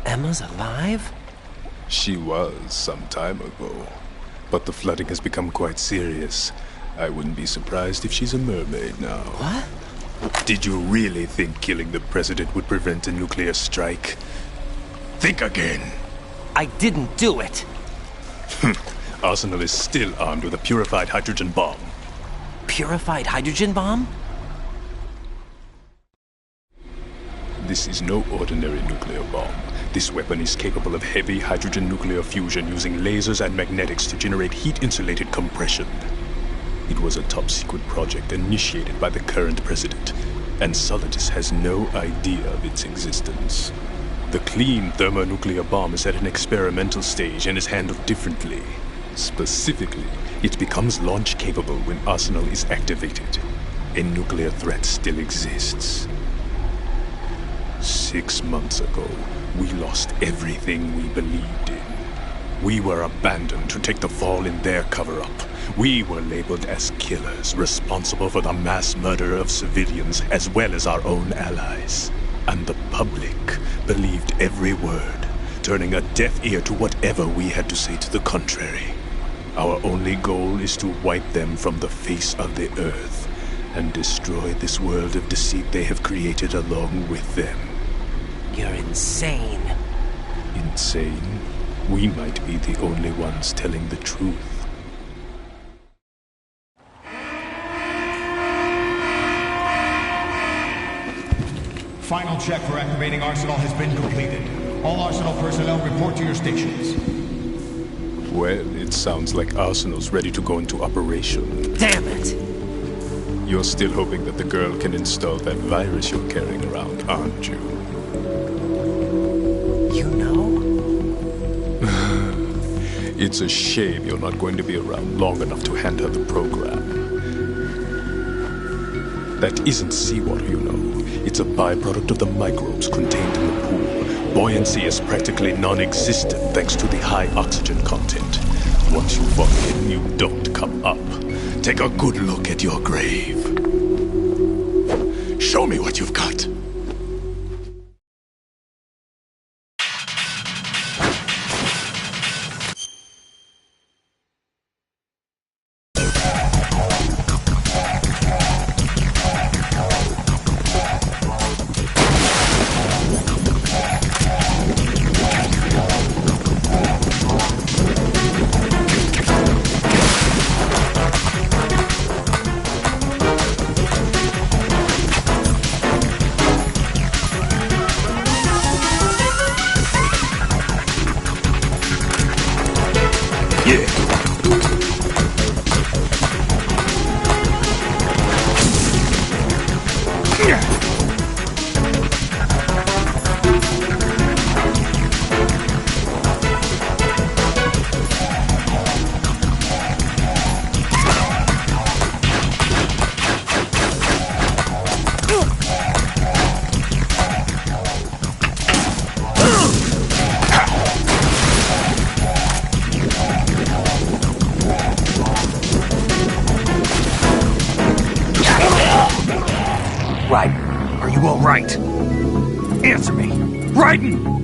Emma's alive? She was some time ago. But the flooding has become quite serious. I wouldn't be surprised if she's a mermaid now. What? Did you really think killing the president would prevent a nuclear strike? Think again. I didn't do it. Arsenal is still armed with a purified hydrogen bomb. Purified hydrogen bomb? This is no ordinary nuclear bomb. This weapon is capable of heavy hydrogen nuclear fusion using lasers and magnetics to generate heat-insulated compression. It was a top-secret project initiated by the current president, and Solidus has no idea of its existence. The clean thermonuclear bomb is at an experimental stage and is handled differently. Specifically, it becomes launch-capable when Arsenal is activated. A nuclear threat still exists. 6 months ago, we lost everything we believed in. We were abandoned to take the fall in their cover-up. We were labeled as killers, responsible for the mass murder of civilians as well as our own allies. And the public believed every word, turning a deaf ear to whatever we had to say to the contrary. Our only goal is to wipe them from the face of the earth and destroy this world of deceit they have created along with them. You're insane. Insane? We might be the only ones telling the truth. Final check for activating Arsenal has been completed. All Arsenal personnel report to your stations. Well, it sounds like Arsenal's ready to go into operation. Damn it! You're still hoping that the girl can install that virus you're carrying around, aren't you? You know? It's a shame you're not going to be around long enough to hand her the program. That isn't seawater, you know. It's a byproduct of the microbes contained in the pool. Buoyancy is practically non-existent thanks to the high oxygen content. Once you fall in, you don't come up. Take a good look at your grave. Show me what you've got. Raiden, are you all right? Answer me! Raiden!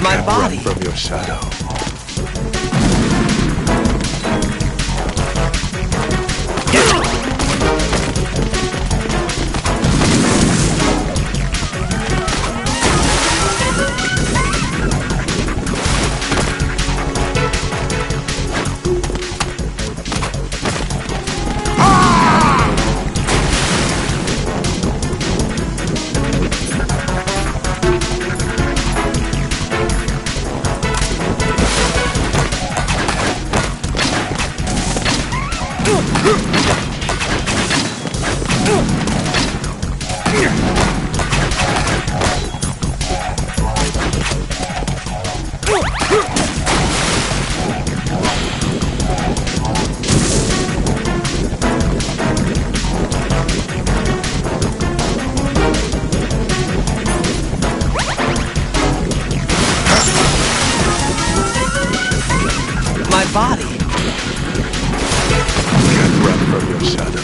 My body. Run from your shadow. My body. Run from your shadow.